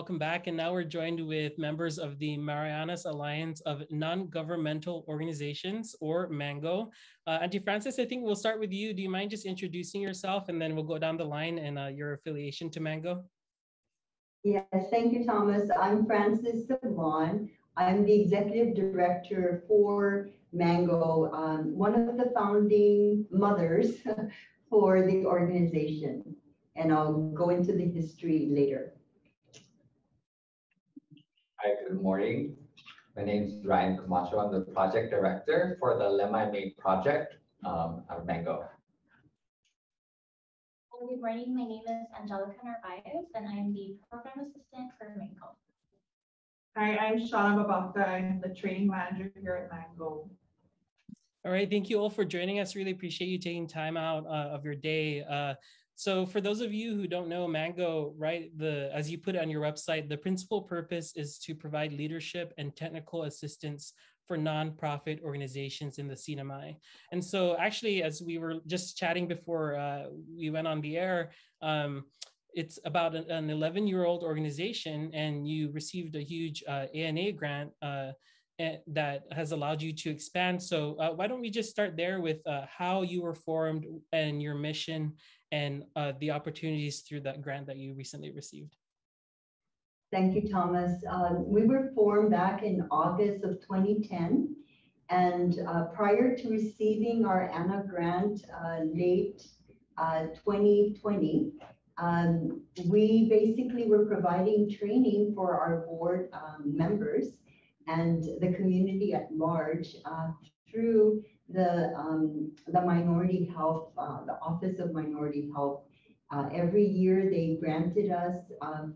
welcome back. And now we're joined with members of the Marianas Alliance of Non-Governmental Organizations, or MANGO. Auntie Frances, I think we'll start with you. Do you mind just introducing yourself, and then we'll go down the line and your affiliation to MANGO? Yes, thank you, Thomas. I'm Frances Savon. I'm the executive director for MANGO, one of the founding mothers for the organization. And I'll go into the history later. Hi, good morning. My name is Ryan Camacho. I'm the project director for the Lemai Made project at MANGO. Good morning. My name is Angelica Narvaez, and I'm the program assistant for MANGO. Hi, I'm Shauna Babakta. I'm the training manager here at MANGO. All right, thank you all for joining us. Really appreciate you taking time out of your day. So for those of you who don't know MANGO, right, as you put it on your website, the principal purpose is to provide leadership and technical assistance for nonprofit organizations in the CNMI. And so actually, as we were just chatting before we went on the air, it's about an 11-year-old organization, and you received a huge ANA grant that has allowed you to expand. So why don't we just start there with how you were formed and your mission and the opportunities through that grant that you recently received. Thank you, Thomas. We were formed back in August of 2010. And prior to receiving our ANA grant late 2020, we basically were providing training for our board members and the community at large through the Minority Health, the Office of Minority Health. Every year they granted us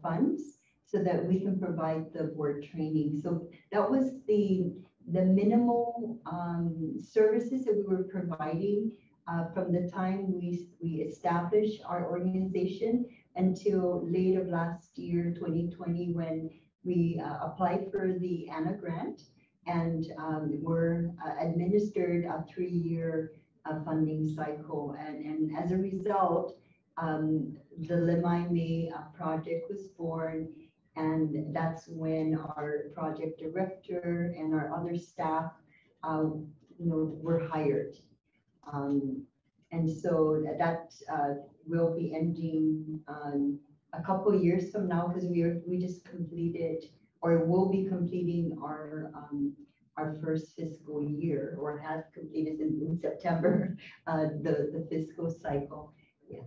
funds so that we can provide the board training. So that was the minimal services that we were providing from the time we established our organization until late of last year, 2020, when we applied for the ANA grant and were administered a 3-year funding cycle. And as a result, the Lemai May project was born, and that's when our project director and our other staff were hired. And so that will be ending a couple of years from now, because we just completed, or will be completing our first fiscal year, or has completed in September, the fiscal cycle. Yes.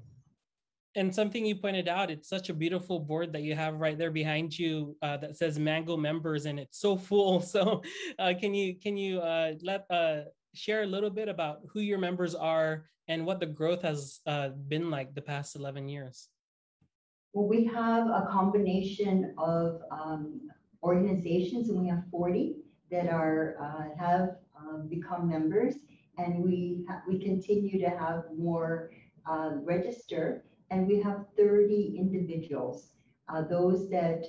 And something you pointed out, it's such a beautiful board that you have right there behind you that says MANGO members, and it's so full. So can you share a little bit about who your members are and what the growth has been like the past 11 years? Well, we have a combination of organizations, and we have 40 that have become members, and we continue to have more register, and we have 30 individuals. Those that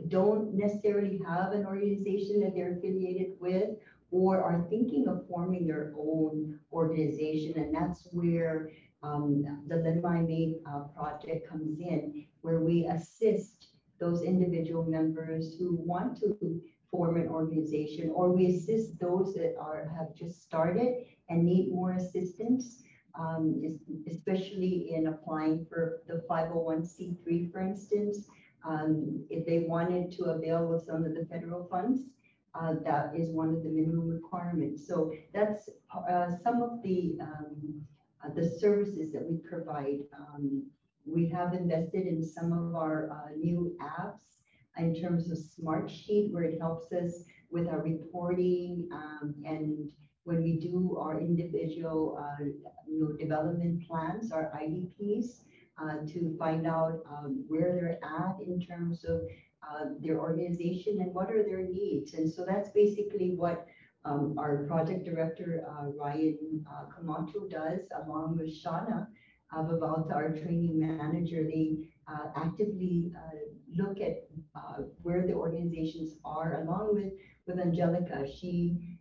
don't necessarily have an organization that they're affiliated with, or are thinking of forming their own organization, and that's where the Lemai May project comes in, where we assist those individual members who want to form an organization, or we assist those that have just started and need more assistance, especially in applying for the 501c3, for instance. If they wanted to avail of some of the federal funds, that is one of the minimum requirements. So that's some of the services that we provide. We have invested in some of our new apps in terms of Smart Sheet, where it helps us with our reporting, and when we do our individual development plans, our IDPs, to find out where they're at in terms of their organization and what are their needs. And so that's basically what our project director, Ryan Camacho, does, along with Shauna Babalta, our training manager. They actively look at where the organizations are, along with Angelica. She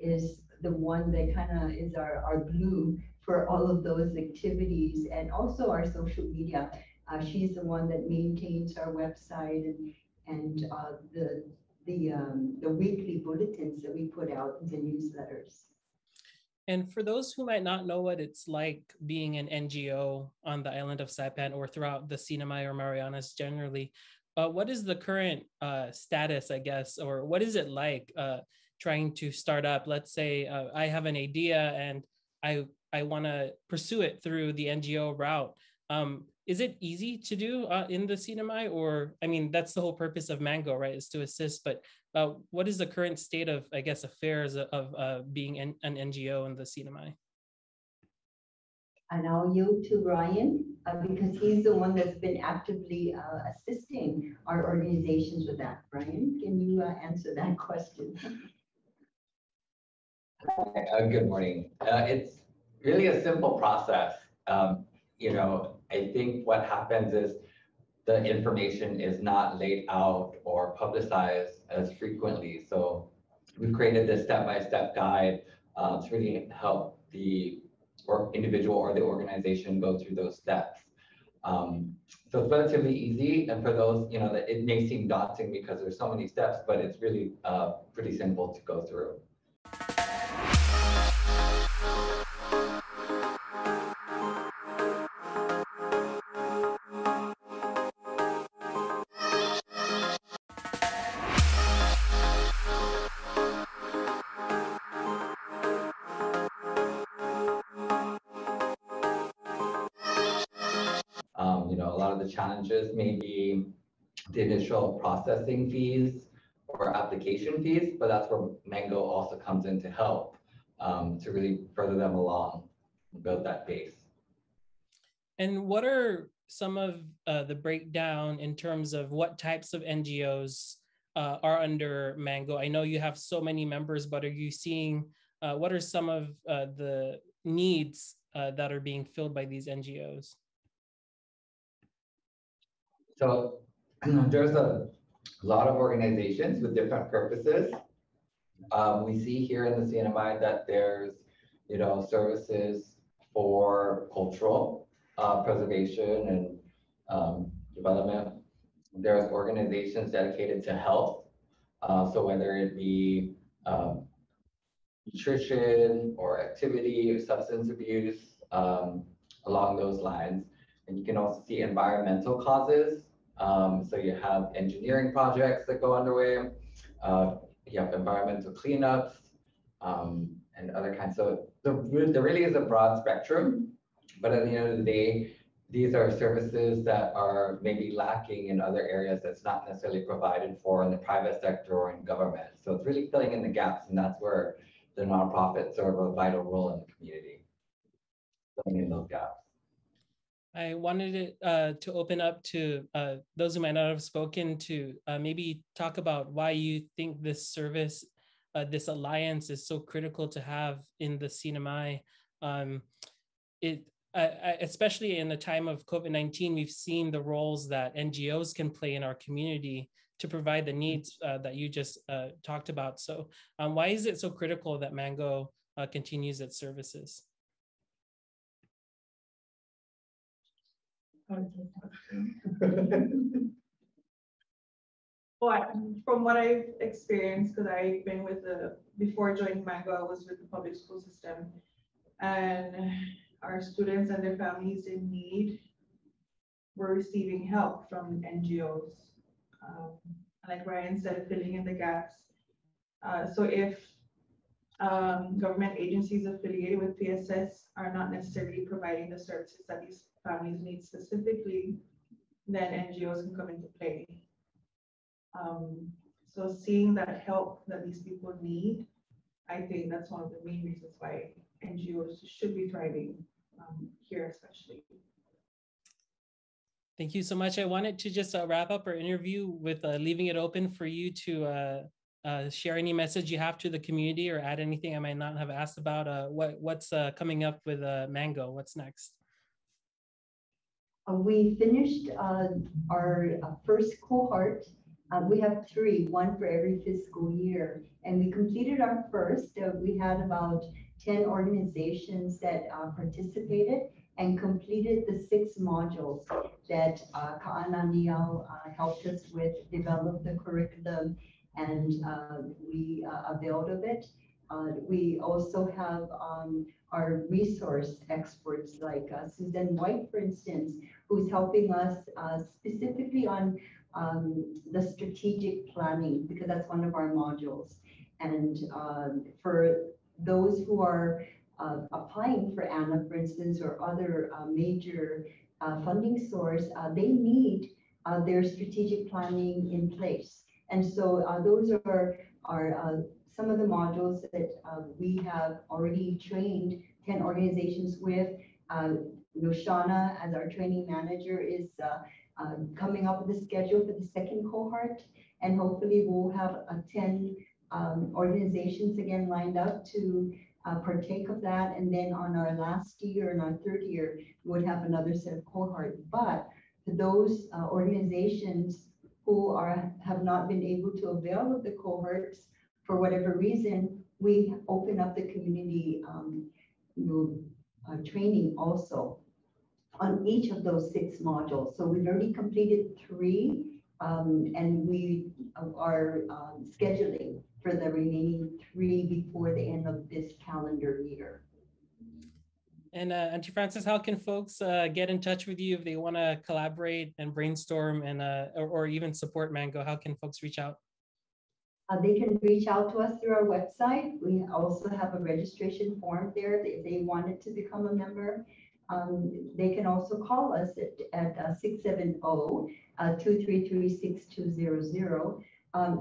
is the one that kind of is our glue for all of those activities, and also our social media. She's the one that maintains our website and the weekly bulletins that we put out in the newsletters. And for those who might not know what it's like being an NGO on the island of Saipan or throughout the Sinamay or Marianas generally, what is the current status, I guess, or what is it like trying to start up? Let's say I have an idea and I want to pursue it through the NGO route. Is it easy to do in the Sinamay? Or, I mean, that's the whole purpose of Mango, right, is to assist. But what is the current state of, I guess, affairs of being an NGO in the Sinamay? And I'll yield to Ryan because he's the one that's been actively assisting our organizations with that. Ryan, can you answer that question? Good morning. It's really a simple process. I think what happens is the information is not laid out or publicized as frequently. So we've created this step-by-step guide to really help the individual or the organization go through those steps. So it's relatively easy, and for those, that it may seem daunting because there's so many steps, but it's really pretty simple to go through. A lot of the challenges may be the initial processing fees or application fees, but that's where Mango also comes in to help to really further them along and build that base. And what are some of the breakdown in terms of what types of NGOs are under Mango? I know you have so many members, but are you seeing, what are some of the needs that are being filled by these NGOs? So there's a lot of organizations with different purposes. We see here in the CNMI that there's, services for cultural preservation and development. There's organizations dedicated to health. So whether it be nutrition or activity or substance abuse, along those lines. And you can also see environmental causes. So you have engineering projects that go underway. You have environmental cleanups and other kinds. So there really is a broad spectrum, but at the end of the day, these are services that are maybe lacking in other areas that's not necessarily provided for in the private sector or in government. So it's really filling in the gaps, and that's where the nonprofits serve a vital role in the community, filling in those gaps. I wanted to open up to those who might not have spoken to maybe talk about why you think this service, this alliance is so critical to have in the CNMI. Especially in the time of COVID-19, we've seen the roles that NGOs can play in our community to provide the needs that you just talked about. So why is it so critical that Mango continues its services? Well, from what I've experienced, because I've been with before joining Mango, I was with the public school system, and our students and their families in need were receiving help from NGOs. Like Ryan said, filling in the gaps. So if government agencies affiliated with PSS are not necessarily providing the services that these families need specifically, then NGOs can come into play. So seeing that help that these people need, I think that's one of the main reasons why NGOs should be thriving here especially. Thank you so much. I wanted to just wrap up our interview with leaving it open for you to share any message you have to the community or add anything I might not have asked about. What's coming up with Mango? What's next? We finished our first cohort. We have 3, 1 for every fiscal year. And we completed our first. We had about 10 organizations that participated. and completed the 6 modules that Ka'ananiao helped us with, develop the curriculum, and we availed of it. We also have our resource experts like Susan White, for instance, who's helping us specifically on the strategic planning, because that's one of our modules. And for those who are applying for ANA, for instance, or other major funding source, they need their strategic planning in place. And so those are some of the modules that we have already trained 10 organizations with. Noshana, as our training manager, is coming up with a schedule for the 2nd cohort, and hopefully we'll have 10 organizations again lined up to partake of that. And then on our last year and our 3rd year, we would have another set of cohort. But for those organizations who have not been able to avail of the cohorts for whatever reason, we open up the community training also on each of those 6 modules. So we've already completed 3, and we are scheduling for the remaining 3 before the end of this calendar year. And Auntie Frances, how can folks get in touch with you if they want to collaborate and brainstorm and or even support Mango? How can folks reach out? They can reach out to us through our website. We also have a registration form there if they wanted to become a member. They can also call us at 670-233-6200.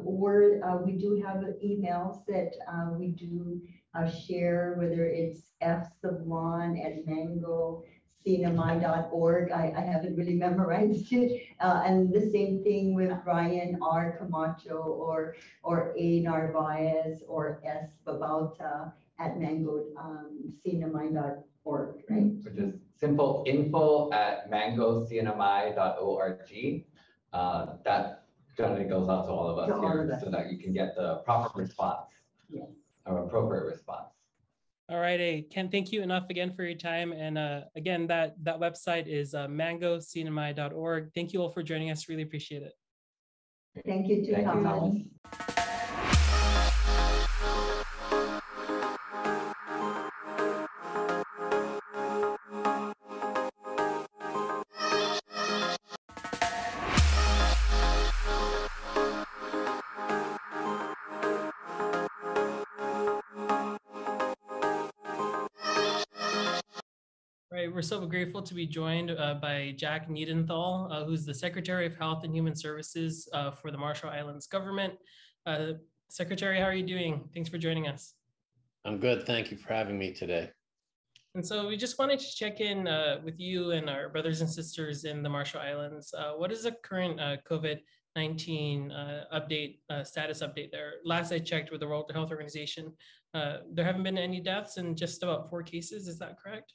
Or we do have emails that we do share, whether it's fsablon@mangocinamai.org. I haven't really memorized it. And the same thing with Ryan R. Camacho or A. Narvaez or S. Babauta at mangocinamai.org, right? Which is simple, info@mangocnmi.org. That generally goes out to all of us here so that you can get the proper response. Yes. Or appropriate response. All right, Ken, thank you enough again for your time. And again, that website is mangocnmi.org. Thank you all for joining us. Really appreciate it. Thank you, Thank you, Thomas. Right, we're so grateful to be joined by Jack Niedenthal, who's the Secretary of Health and Human Services for the Marshall Islands government. Secretary, how are you doing? Thanks for joining us. I'm good. Thank you for having me today. And so we just wanted to check in with you and our brothers and sisters in the Marshall Islands. What is the current COVID-19 status update there? Last I checked with the World Health Organization, there haven't been any deaths and just about 4 cases. Is that correct?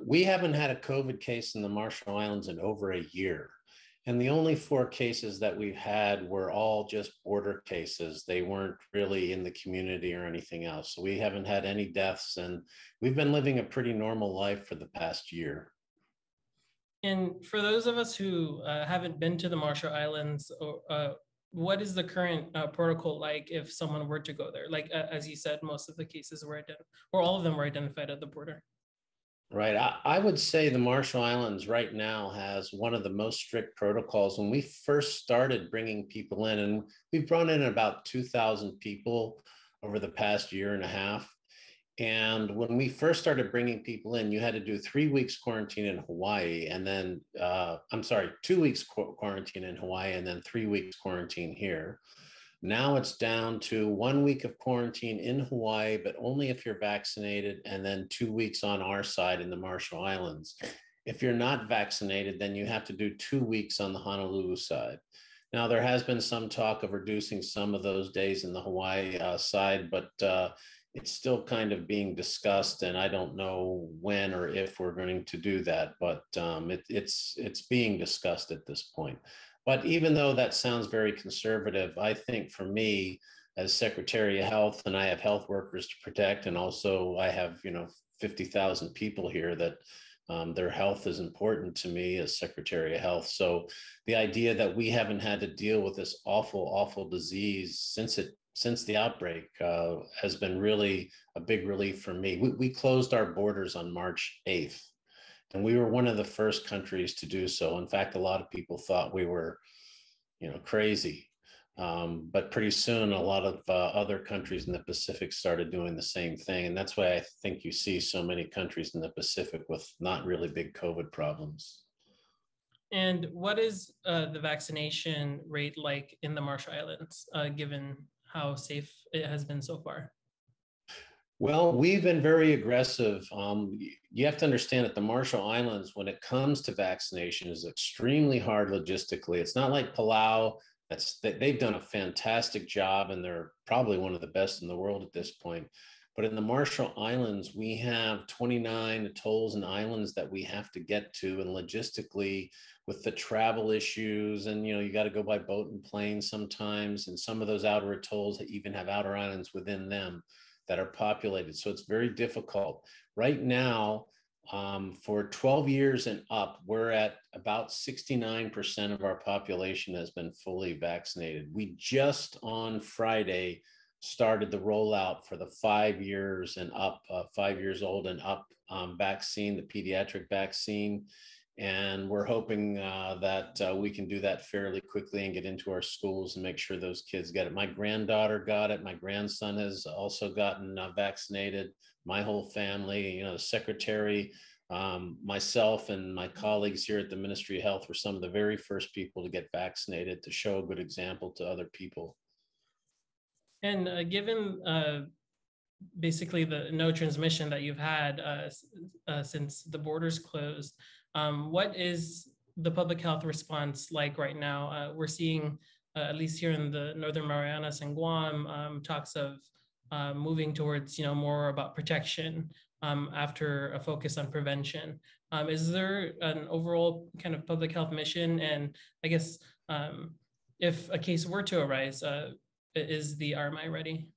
We haven't had a COVID case in the Marshall Islands in over a year. And the only 4 cases that we've had were all just border cases. They weren't really in the community or anything else. So we haven't had any deaths, and we've been living a pretty normal life for the past year. And for those of us who haven't been to the Marshall Islands, what is the current protocol like if someone were to go there? Like, as you said, most of the cases were identified, or all of them were identified at the border. Right. I would say the Marshall Islands right now has one of the most strict protocols. When we first started bringing people in, and we've brought in about 2,000 people over the past year and a half. And when we first started bringing people in, you had to do 3 weeks quarantine in Hawaii, and then, 2 weeks quarantine in Hawaii, and then 3 weeks quarantine here. Now it's down to 1 week of quarantine in Hawaii, but only if you're vaccinated, and then 2 weeks on our side in the Marshall Islands. If you're not vaccinated, then you have to do 2 weeks on the Honolulu side. Now, there has been some talk of reducing some of those days in the Hawaii side, but it's still kind of being discussed, and I don't know when or if we're going to do that, but it's being discussed at this point. But even though that sounds very conservative, I think for me, as Secretary of Health, and I have health workers to protect. And also I have, 50,000 people here that their health is important to me as Secretary of Health. So the idea that we haven't had to deal with this awful, awful disease since the outbreak has been really a big relief for me. We closed our borders on March 8th, and we were one of the first countries to do so. In fact, a lot of people thought we were, crazy. But pretty soon, a lot of other countries in the Pacific started doing the same thing. And that's why I think you see so many countries in the Pacific with not really big COVID problems. And what is the vaccination rate like in the Marshall Islands, given how safe it has been so far? Well, we've been very aggressive. You have to understand that the Marshall Islands, when it comes to vaccination, is extremely hard logistically. It's not like Palau. They've done a fantastic job, and they're probably one of the best in the world at this point. But in the Marshall Islands, we have 29 atolls and islands that we have to get to, and logistically, with the travel issues, and you got to go by boat and plane sometimes, and some of those outer atolls even have outer islands within them that are populated. So it's very difficult. Right now, for 12 years and up, we're at about 69% of our population has been fully vaccinated. We just on Friday started the rollout for the 5 years and up, 5 years old and up vaccine, the pediatric vaccine. And we're hoping that we can do that fairly quickly and get into our schools and make sure those kids get it. My granddaughter got it. My grandson has also gotten vaccinated. My whole family, the secretary, myself and my colleagues here at the Ministry of Health were some of the very first people to get vaccinated to show a good example to other people. And given basically the no transmission that you've had since the borders closed, what is the public health response like right now? We're seeing, at least here in the Northern Marianas and Guam, talks of moving towards, more about protection after a focus on prevention. Is there an overall kind of public health mission? And I guess if a case were to arise, is the RMI ready?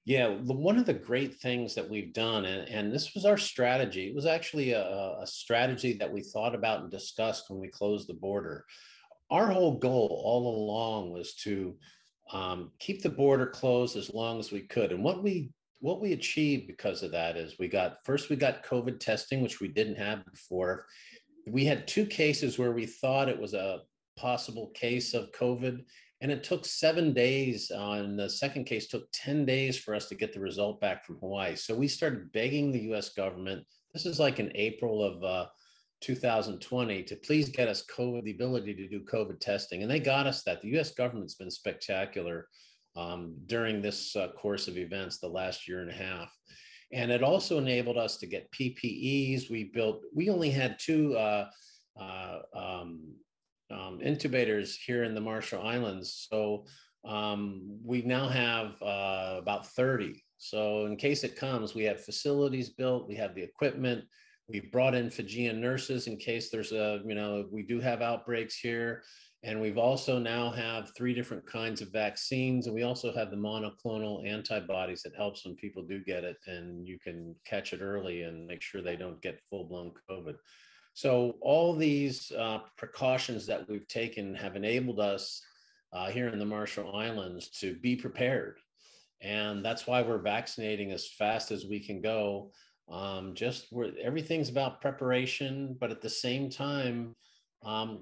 Yeah, one of the great things that we've done, and this was our strategy, it was actually a strategy that we thought about and discussed when we closed the border. Our whole goal all along was to keep the border closed as long as we could. And what we achieved because of that is we got COVID testing, which we didn't have before. We had 2 cases where we thought it was a possible case of COVID, and it took 7 days. And the second case took 10 days for us to get the result back from Hawaii. So we started begging the US government, this is like in April of 2020, to please get us the ability to do COVID testing. And they got us that. The US government's been spectacular during this course of events the last year and a half. And it also enabled us to get PPEs. We only had 2 intubators here in the Marshall Islands. So we now have about 30. So in case it comes, we have facilities built, we have the equipment, we've brought in Fijian nurses in case there's we do have outbreaks here. And we've also now have 3 different kinds of vaccines. And we also have the monoclonal antibodies that helps when people do get it, and you can catch it early and make sure they don't get full-blown COVID. So all these precautions that we've taken have enabled us here in the Marshall Islands to be prepared. And that's why we're vaccinating as fast as we can go. Everything's about preparation, but at the same time,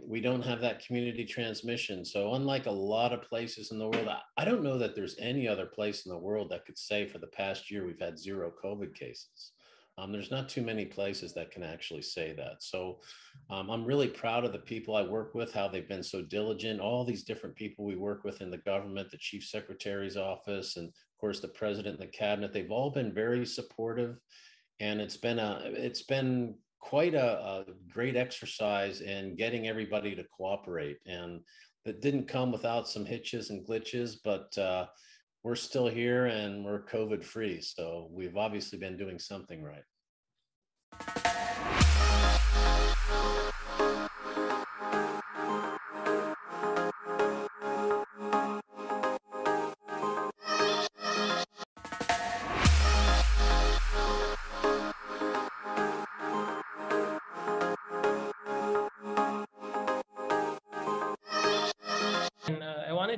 we don't have that community transmission. So unlike a lot of places in the world, I don't know that there's any other place in the world that could say for the past year we've had 0 COVID cases. There's not too many places that can actually say that. So I'm really proud of the people I work with, how they've been so diligent, all these different people we work with in the government, the chief secretary's office, and of course the president and the cabinet. They've all been very supportive, and it's been quite a great exercise in getting everybody to cooperate. And that didn't come without some hitches and glitches, but we're still here and we're COVID free. So we've obviously been doing something right.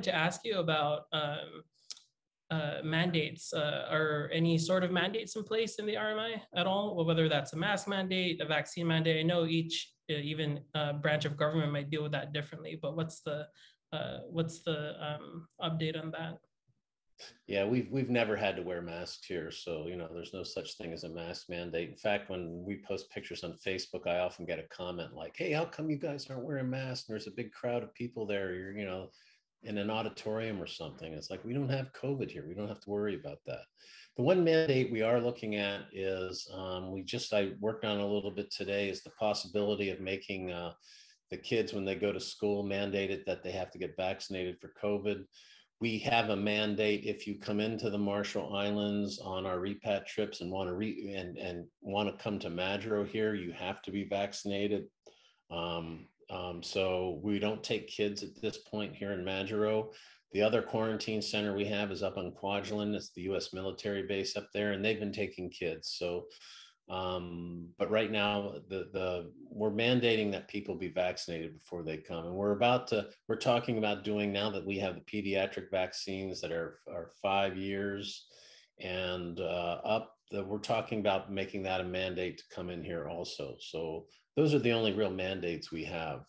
to ask you about mandates. Are any sort of mandates in place in the RMI at all? Well, whether that's a mask mandate, a vaccine mandate. I know each even branch of government might deal with that differently, but what's the update on that? Yeah, we've never had to wear masks here, so there's no such thing as a mask mandate. In fact, when we post pictures on Facebook, I often get a comment like, "Hey, how come you guys aren't wearing masks? And there's a big crowd of people there. You're in an auditorium or something." It's like, we don't have COVID here. We don't have to worry about that. The one mandate we are looking at is I worked on a little bit today, is the possibility of making the kids, when they go to school, mandated that they have to get vaccinated for COVID. We have a mandate if you come into the Marshall Islands on our repat trips and want to come to Madro here, you have to be vaccinated. So we don't take kids at this point here in Madro. The other quarantine center we have is up on Kwajalein. It's the U.S. military base up there, and they've been taking kids. So, but right now we're mandating that people be vaccinated before they come. And we're talking about doing, now that we have the pediatric vaccines that are 5 years and up, that we're talking about making that a mandate to come in here also. So those are the only real mandates we have.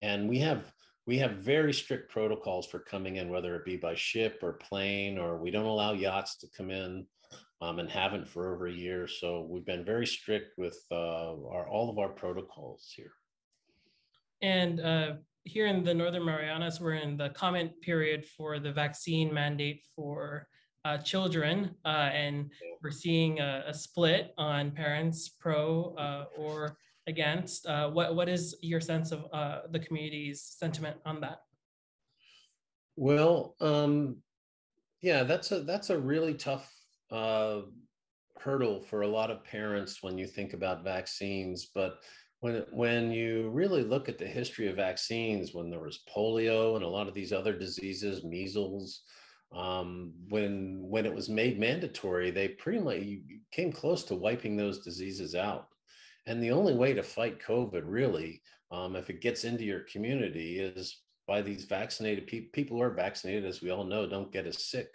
And we have very strict protocols for coming in, whether it be by ship or plane, or we don't allow yachts to come in, and haven't for over a year. So we've been very strict with all of our protocols here. And here in the Northern Marianas, we're in the comment period for the vaccine mandate for children, and we're seeing a split on parents pro or against. What is your sense of the community's sentiment on that? Well, yeah, that's a really tough hurdle for a lot of parents when you think about vaccines. But when you really look at the history of vaccines, when there was polio and a lot of these other diseases, measles, when it was made mandatory, they pretty much came close to wiping those diseases out. And the only way to fight COVID, really, if it gets into your community, is by these vaccinated people who are vaccinated, as we all know, don't get as sick.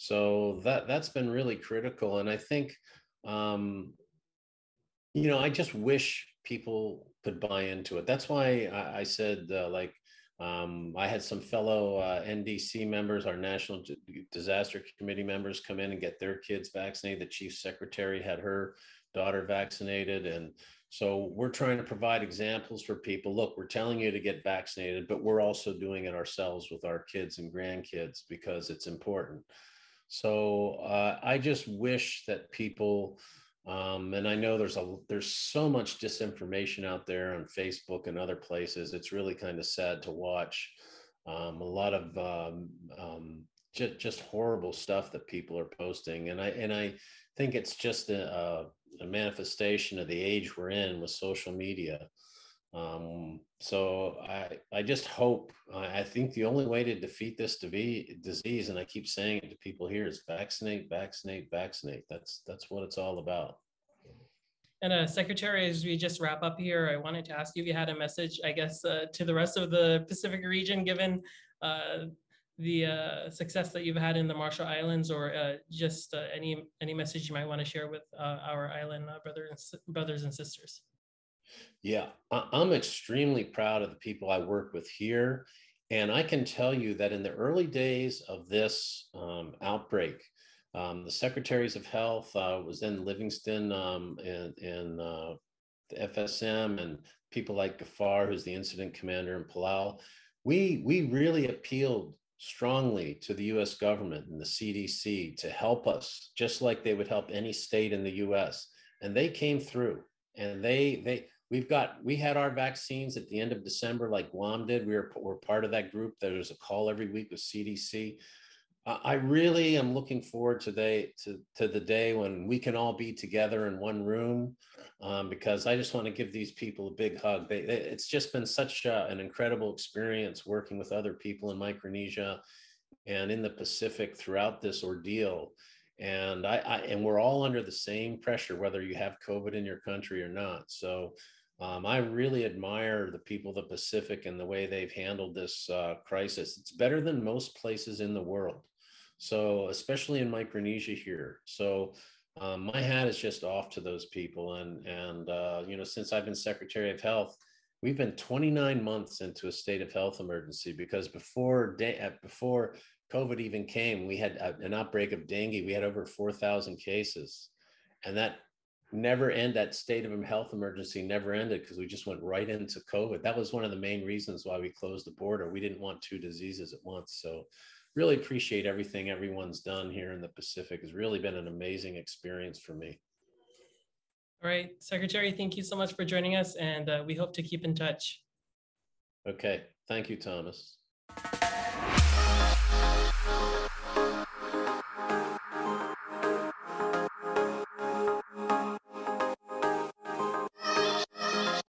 So that's been really critical. And I think, I just wish people could buy into it. That's why I said, I had some fellow NDC members, our National Disaster Committee members, come in and get their kids vaccinated. The chief secretary had her daughter vaccinated. And so we're trying to provide examples for people. Look, we're telling you to get vaccinated, but we're also doing it ourselves with our kids and grandkids because it's important. So I just wish that people, and I know there's so much disinformation out there on Facebook and other places. It's really kind of sad to watch. A lot of just horrible stuff that people are posting, and I think it's just a manifestation of the age we're in with social media. So I just hope, I think the only way to defeat this disease, and I keep saying it to people here, is vaccinate, vaccinate, vaccinate. That's what it's all about. And Secretary, as we just wrap up here, I wanted to ask you if you had a message, I guess, to the rest of the Pacific region, given the success that you've had in the Marshall Islands, or just any message you might want to share with our island brothers and sisters. Yeah, I'm extremely proud of the people I work with here. And I can tell you that in the early days of this outbreak, the secretaries of health was in Livingston and the FSM, and people like Gafar, who's the incident commander in Palau. We really appealed strongly to the US government and the CDC to help us, just like they would help any state in the US. And they came through, and we had our vaccines at the end of December, like Guam did. We're part of that group. There's a call every week with CDC. I really am looking forward to the day when we can all be together in one room, because I just want to give these people a big hug. It's just been such an incredible experience working with other people in Micronesia and in the Pacific throughout this ordeal. And and we're all under the same pressure, whether you have COVID in your country or not. So I really admire the people of the Pacific and the way they've handled this crisis. It's better than most places in the world. So, especially in Micronesia here. So, my hat is just off to those people. And you know, since I've been Secretary of Health, we've been 29 months into a state of health emergency, because before COVID even came, we had an outbreak of dengue. We had over 4,000 cases, and that state of health emergency never ended, because we just went right into COVID. That was one of the main reasons why we closed the border. We didn't want two diseases at once. So really appreciate everything everyone's done here in the Pacific. It's really been an amazing experience for me. All right, Secretary, thank you so much for joining us, and we hope to keep in touch. Okay, thank you, Thomas.